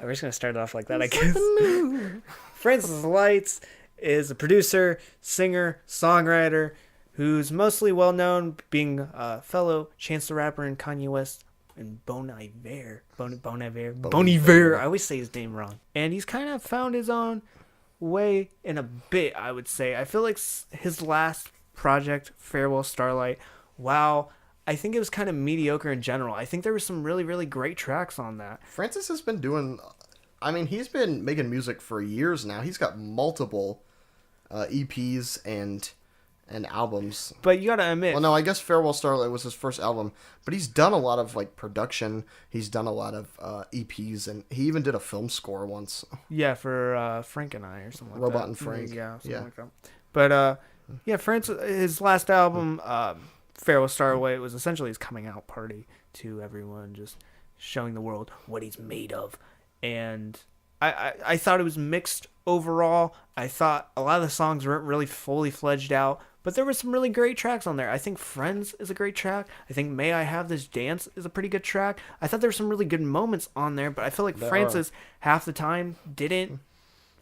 we're just going to start it off like that, I guess. Francis Lights is a producer, singer, songwriter who's mostly well known being a fellow Chance the Rapper and Kanye West and Bon Iver. Bon Iver. I always say his name wrong. And he's kind of found his own way in a bit, I would say. I feel like his last project, Farewell Starlite, wow, I think it was kind of mediocre in general. I think there were some really, really great tracks on that. Francis has been doing... I mean, he's been making music for years now. He's got multiple EPs and albums. But you gotta admit... Well, no, I guess Farewell Starlight was his first album. But he's done a lot of, like, production. He's done a lot of EPs. And he even did a film score once. Yeah, for Frank and I or something like Robot that. and Frank. Yeah, something like that. But, yeah, Francis, his last album, Farewell Starlight, was essentially his coming out party to everyone. Just showing the world what he's made of. And I thought it was mixed overall. I thought a lot of the songs weren't really fully fledged out, but there were some really great tracks on there. I think Friends is a great track. I think May I Have This Dance is a pretty good track. I thought there were some really good moments on there, but I feel like Francis half the time didn't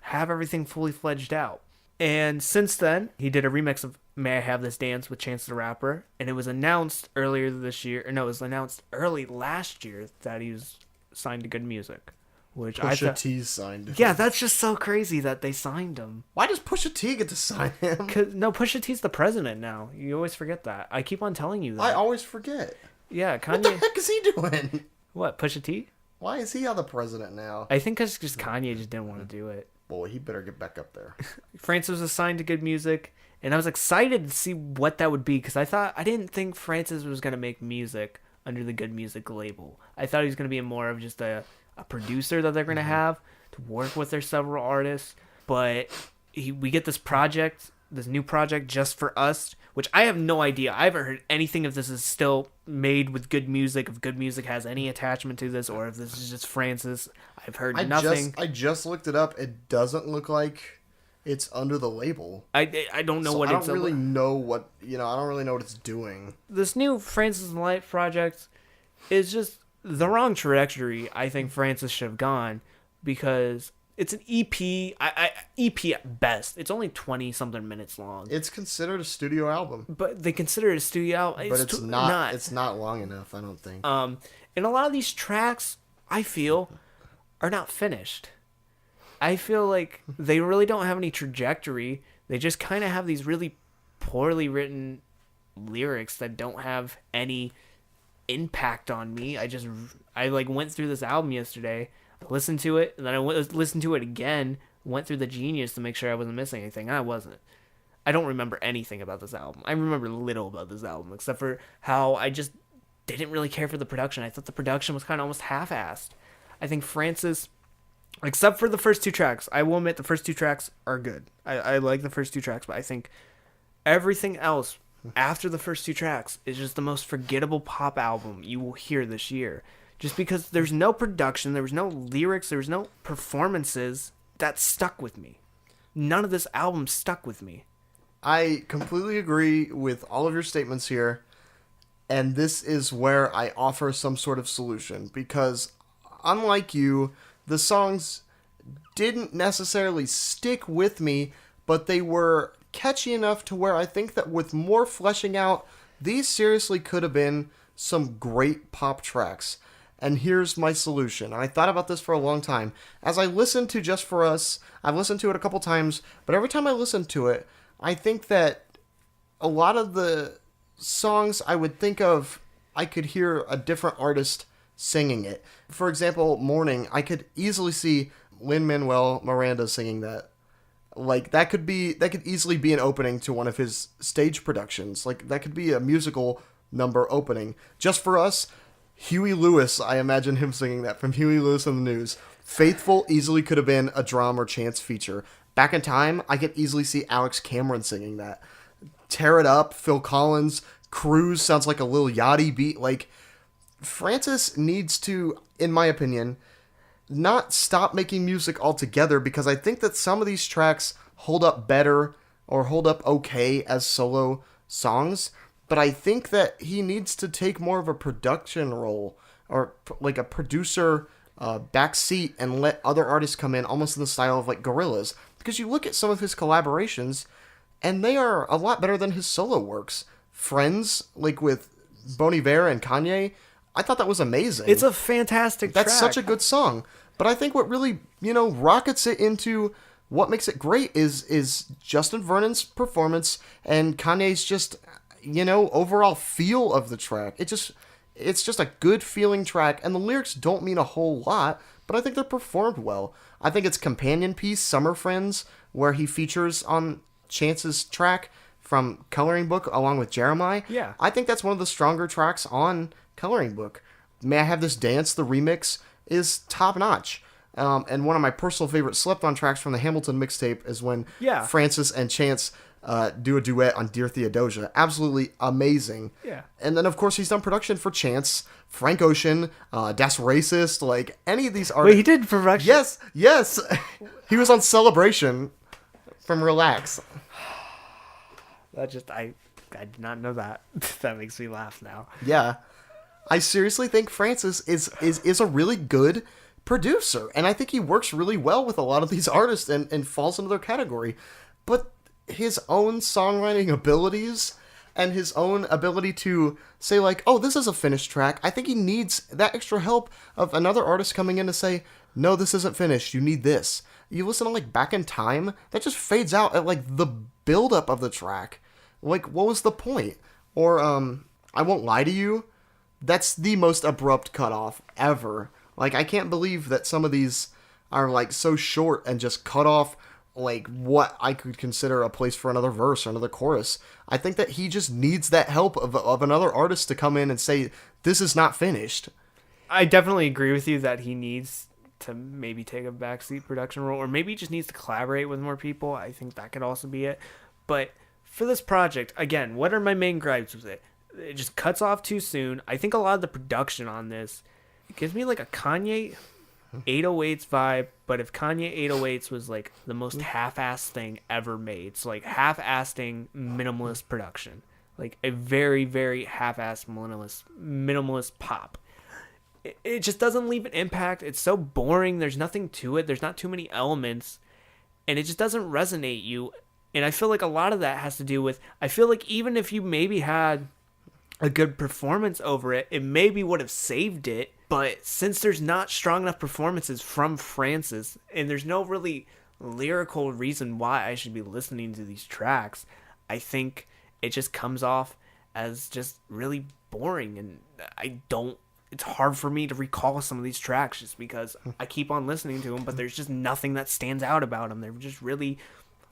have everything fully fledged out. And since then, he did a remix of May I Have This Dance with Chance the Rapper, and it was announced earlier this year, or no, it was announced early last year that he was signed to Good Music. Which Pusha T signed him. Yeah, that's just so crazy that they signed him. Why does Pusha T get to sign him? No, Pusha T's the president now. You always forget that. I keep on telling you that. I always forget. Yeah, Kanye. What the heck is he doing? What, Pusha T? Why is he the president now? I think because just Kanye just didn't want to do it. Boy, he better get back up there. Francis was assigned to Good Music, and I was excited to see what that would be because I didn't think Francis was going to make music under the Good Music label. I thought he was going to be more of just a producer that they're going to have to work with their several artists. But we get this new project just for us, which I have no idea. I haven't heard anything if this is still made with Good Music, if Good Music has any attachment to this, or if this is just Francis. I've heard nothing. I just looked it up. It doesn't look like it's under the label. I don't know what it's... I don't really know what it's doing. This new Francis Light project is just the wrong trajectory I think Francis should have gone, because it's an EP. EP at best. It's only 20-something minutes long. It's considered a studio album. But they consider it a studio album. But it's not. It's not long enough, I don't think. And a lot of these tracks, I feel, are not finished. I feel like they really don't have any trajectory. They just kind of have these really poorly written lyrics that don't have any impact on me. I went through this album yesterday, listened to it, and then I listened to it again, went through the Genius to make sure I wasn't missing anything, and I wasn't. I don't remember anything about this album. I remember little about this album, except for how I just didn't really care for the production. I thought the production was kind of almost half-assed. I think Francis, except for the first two tracks, I will admit the first two tracks are good. I like the first two tracks, but I think everything else after the first two tracks is just the most forgettable pop album you will hear this year. Just because there's no production, there was no lyrics, there was no performances that stuck with me. None of this album stuck with me. I completely agree with all of your statements here, and this is where I offer some sort of solution, because unlike you, the songs didn't necessarily stick with me, but they were catchy enough to where I think that with more fleshing out, these seriously could have been some great pop tracks. And here's my solution. I thought about this for a long time. As I listened to Just For Us, I've listened to it a couple times, but every time I listen to it, I think that a lot of the songs I would think of, I could hear a different artist singing it. For example, Morning, I could easily see Lin-Manuel Miranda singing that. Like, that could easily be an opening to one of his stage productions. Like, that could be a musical number opening. Just For Us, Huey Lewis, I imagine him singing that from Huey Lewis and the News. Faithful easily could have been a Drum or Chance feature. Back in Time, I could easily see Alex Cameron singing that. Tear It Up, Phil Collins, Cruise sounds like a Lil Yachty beat. Like, Francis needs to, in my opinion, not stop making music altogether, because I think that some of these tracks hold up better or hold up okay as solo songs, but I think that he needs to take more of a production role, or like a producer back seat and let other artists come in almost in the style of like Gorillaz. Because you look at some of his collaborations, and they are a lot better than his solo works. Friends, like with Bon Iver and Kanye, I thought that was amazing. It's a fantastic track. That's such a good song. But I think what really, rockets it into what makes it great is Justin Vernon's performance and Kanye's just, overall feel of the track. It's just a good feeling track, and the lyrics don't mean a whole lot, but I think they're performed well. I think its companion piece, Summer Friends, where he features on Chance's track from Coloring Book along with Jeremiah. Yeah. I think that's one of the stronger tracks on Coloring Book. May I Have This Dance, the remix, is top notch. And one of my personal favorite slept-on tracks from the Hamilton mixtape is when Francis and Chance do a duet on Dear Theodosia. Absolutely amazing. Yeah. And then, of course, he's done production for Chance, Frank Ocean, Das Racist, like any of these artists. Wait, he did production? Yes. He was on Celebration from Relax. I did not know that. That makes me laugh now. Yeah. I seriously think Francis is a really good producer, and I think he works really well with a lot of these artists and falls into their category. But his own songwriting abilities and his own ability to say, like, oh, this is a finished track, I think he needs that extra help of another artist coming in to say, no, this isn't finished, you need this. You listen to, like, Back in Time, that just fades out at, like, the buildup of the track. Like, what was the point? Or, I Won't Lie to You, that's the most abrupt cutoff ever. Like, I can't believe that some of these are, like, so short and just cut off, like, what I could consider a place for another verse or another chorus. I think that he just needs that help of another artist to come in and say, this is not finished. I definitely agree with you that he needs to maybe take a backseat production role, or maybe he just needs to collaborate with more people. I think that could also be it. But for this project, again, what are my main gripes with it? It just cuts off too soon. I think a lot of the production on this, it gives me like a Kanye 808s vibe, but if Kanye 808s was like the most half-assed thing ever made, so like half-assing minimalist production, like a very, very half-assed minimalist pop. It just doesn't leave an impact. It's so boring. There's nothing to it. There's not too many elements, and it just doesn't resonate you. And I feel like a lot of that has to do with, I feel like even if you maybe had a good performance over it, it maybe would have saved it. But since there's not strong enough performances from Francis, and there's no really lyrical reason why I should be listening to these tracks, I think it just comes off as just really boring. And it's hard for me to recall some of these tracks just because I keep on listening to them, but there's just nothing that stands out about them. They're just really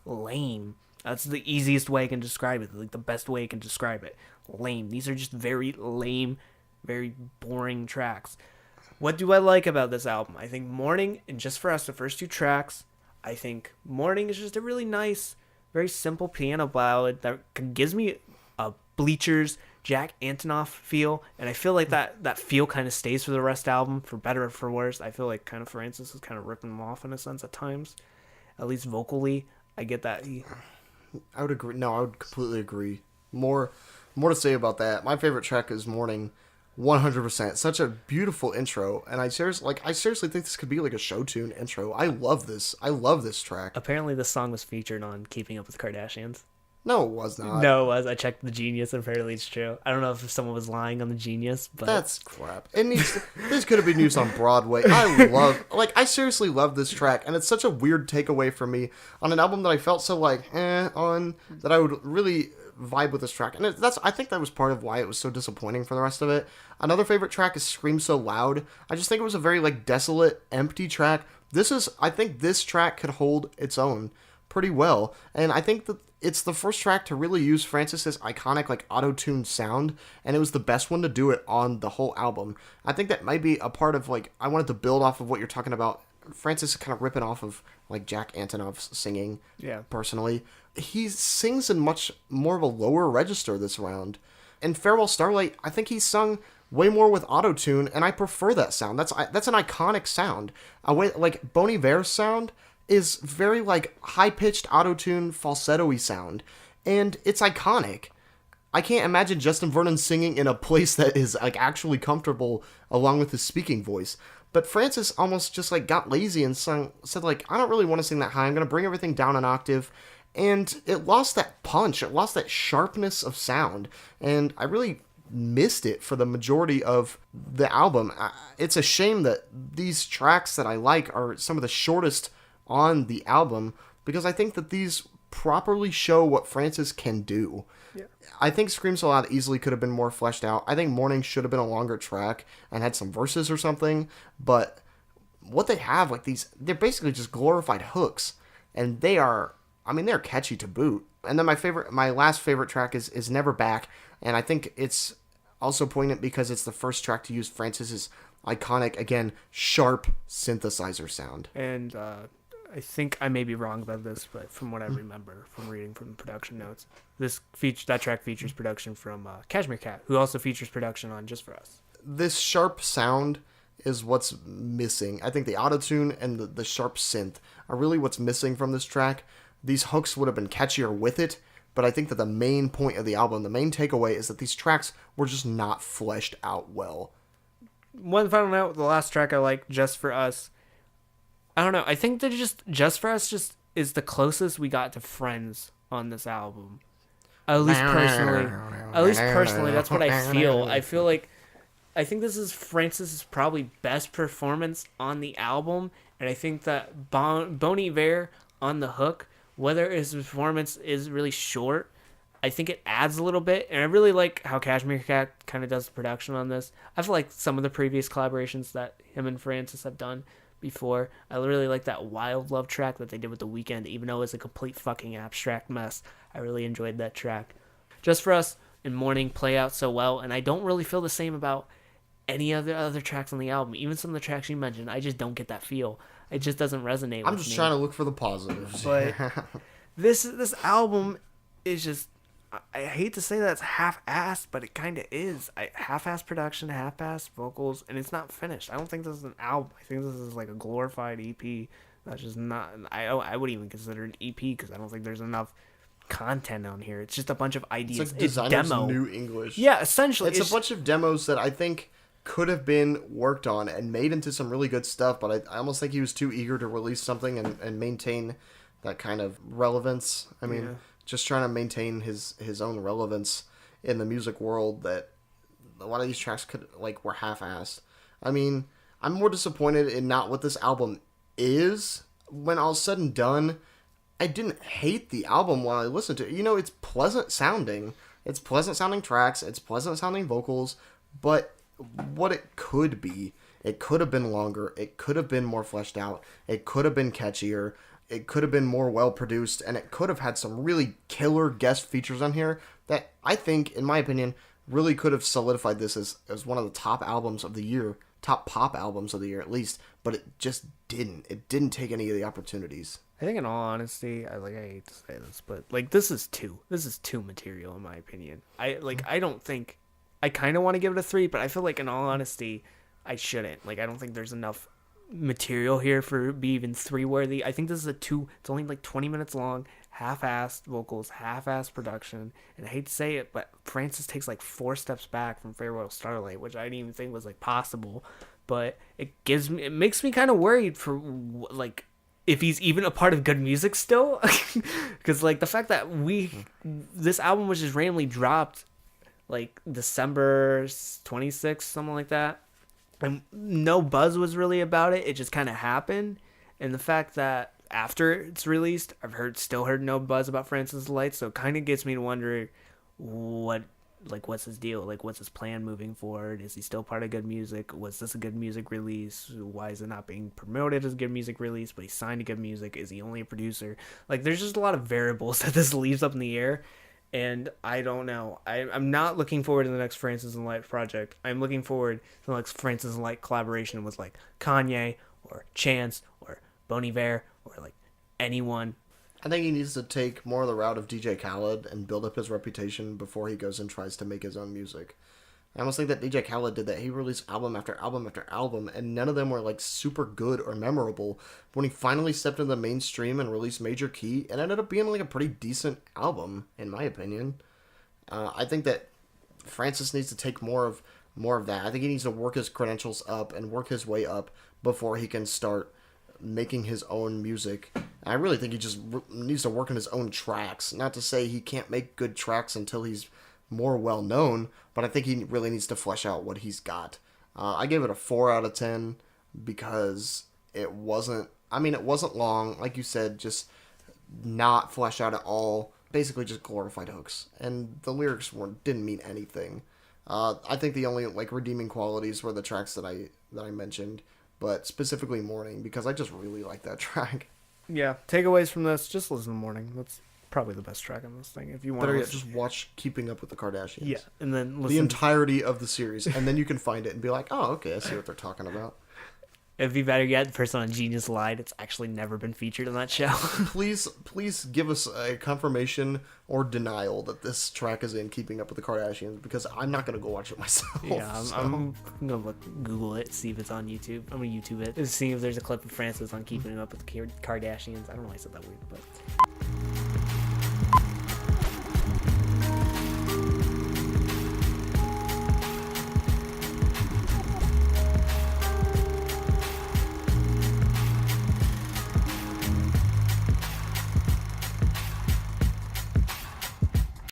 lame. That's the easiest way I can describe it, like the best way I can describe it. Lame. These are just very lame, very boring tracks. What do I like about this album? I think Morning and Just For Us, the first two tracks, I think Morning is just a really nice, very simple piano ballad that gives me a Bleachers, Jack Antonoff feel, and I feel like that feel kind of stays for the rest of the album, for better or for worse. I feel like kind of Francis is kind of ripping them off in a sense at times, at least vocally. I get that. I would agree. No, I would completely agree. More to say about that. My favorite track is Morning, 100%. Such a beautiful intro, and I seriously think this could be like a show tune intro. I love this. I love this track. Apparently, this song was featured on Keeping Up with Kardashians. No, it was not. No, it was. I checked the Genius, and apparently it's true. I don't know if someone was lying on the Genius, but that's crap. This could have been used on Broadway. I seriously love this track, and it's such a weird takeaway for me on an album that I felt so on, that I would really vibe with this track. And I think that was part of why it was so disappointing for the rest of it. Another favorite track is Scream So Loud. I just think it was a very desolate, empty track. I think this track could hold its own pretty well, and I think that it's the first track to really use Francis's iconic auto-tune sound, and it was the best one to do it on the whole album. I think that might be a part of I wanted to build off of what you're talking about. Francis is kind of ripping off of Jack Antonoff's singing. Yeah. Personally, he sings in much more of a lower register this round. In Farewell Starlight, I think he sung way more with auto-tune, and I prefer that sound. That's an iconic sound. Bon Iver's sound is very high-pitched auto-tune falsetto-y sound, and it's iconic. I can't imagine Justin Vernon singing in a place that is actually comfortable along with his speaking voice. But Francis almost just like got lazy and said like, I don't really want to sing that high. I'm gonna bring everything down an octave, and it lost that punch. It lost that sharpness of sound, and I really missed it for the majority of the album. It's a shame that these tracks that I like are some of the shortest on the album, because I think that these properly show what Francis can do. Yeah. I think Scream So Loud easily could have been more fleshed out. I think Morning should have been a longer track and had some verses or something, but what they have, like these, they're basically just glorified hooks, and they are, I mean, they're catchy to boot. And then my last favorite track is Never Back, and I think it's also poignant because it's the first track to use Francis's iconic, again, sharp synthesizer sound. And I think I may be wrong about this, but from what I remember from reading from the production notes, that track features production from Cashmere Cat, who also features production on Just For Us. This sharp sound is what's missing. I think the autotune and the sharp synth are really what's missing from this track. These hooks would have been catchier with it, but I think that the main point of the album, the main takeaway, is that these tracks were just not fleshed out well. One final note, the last track I like, Just For Us. I don't know. I think that Just For Us just is the closest we got to Friends on this album. At least personally, that's what I feel. I feel like, I think this is Francis' probably best performance on the album, and I think that Bon Iver on the hook, whether his performance is really short, I think it adds a little bit, and I really like how Cashmere Cat kind of does the production on this. I feel like some of the previous collaborations that him and Francis have done before, I really like that Wild Love track that they did with The Weeknd, even though it was a complete fucking abstract mess. I really enjoyed that track. Just For Us and Morning play out so well, and I don't really feel the same about any other tracks on the album. Even some of the tracks you mentioned, I just don't get that feel. It just doesn't resonate with me. I'm just trying to look for the positives. But this album is just, I hate to say that it's half-assed, but it kind of is. Half-assed production, half-assed vocals, and it's not finished. I don't think this is an album. I think this is like a glorified EP. That's just not, I wouldn't even consider it an EP because I don't think there's enough content on here. It's just a bunch of ideas. It's like Designer's New English. Yeah, essentially. It's a bunch of demos that I think could have been worked on and made into some really good stuff, but I almost think he was too eager to release something and maintain that kind of relevance. I mean, just trying to maintain his own relevance in the music world, that a lot of these tracks were half-assed. I mean, I'm more disappointed in not what this album is. When all's said and done, I didn't hate the album while I listened to it. You know, it's pleasant sounding. It's pleasant sounding tracks. It's pleasant sounding vocals. But what it could be, it could have been longer. It could have been more fleshed out. It could have been catchier. It could have been more well produced. And it could have had some really killer guest features on here that I think, in my opinion, really could have solidified this as one of the top albums of the year. Top pop albums of the year, at least. But it just didn't. It didn't take any of the opportunities. I think, in all honesty, I hate to say this, but this is too material in my opinion. I don't think, I kind of want to give it a 3, but I feel like, in all honesty, I shouldn't. I don't think there's enough material here for it to be even 3 worthy. I think this is a 2. It's only 20 minutes long, half-assed vocals, half-assed production, and I hate to say it, but Francis takes 4 steps back from Farewell Starlite, which I didn't even think was possible. But it makes me kind of worried for if he's even a part of Good Music still, because the fact that this album was just randomly dropped December 26th, something like that, and no buzz was really about it. It just kind of happened, and the fact that after it's released, I've still heard no buzz about Francis Light, so it kind of gets me to wonder what's his deal? What's his plan moving forward? Is he still part of Good Music? Was this a Good Music release? Why is it not being promoted as a Good Music release, but he signed to Good Music? Is he only a producer? There's just a lot of variables that this leaves up in the air, and I don't know. I'm not looking forward to the next Francis and Light project. I'm looking forward to the next Francis and Light collaboration with Kanye or Chance or Bon Iver or anyone. I think he needs to take more of the route of DJ Khaled and build up his reputation before he goes and tries to make his own music. I almost think that DJ Khaled did that. He released album after album after album, and none of them were super good or memorable. When he finally stepped into the mainstream and released Major Key, it ended up being a pretty decent album, in my opinion. I think that Francis needs to take more of more of that. I think he needs to work his credentials up and work his way up before he can start making his own music. And I really think he just needs to work on his own tracks. Not to say he can't make good tracks until he's more well known, but I think he really needs to flesh out what he's got. I gave it a 4 out of 10 because it wasn't long, like you said, just not fleshed out at all. Basically just glorified hooks, and the lyrics didn't mean anything. I think the only redeeming qualities were the tracks that I mentioned, but specifically Morning, because I just really like that track. Yeah, takeaways from this: just listen to Morning. That's probably the best track on this thing. If you want to just watch Keeping Up with the Kardashians. Yeah, and then listen the entirety of the series, and then you can find it and be like, oh, okay, I see what they're talking about. It'd be better yet, the person on Genius lied. It's actually never been featured on that show. Please give us a confirmation or denial that this track is in Keeping Up with the Kardashians, because I'm not going to go watch it myself. Yeah, I'm going to Google it, see if it's on YouTube. I'm going to YouTube it, and see if there's a clip of Francis on Keeping Up with the Kardashians. I don't know why I said that weird, but...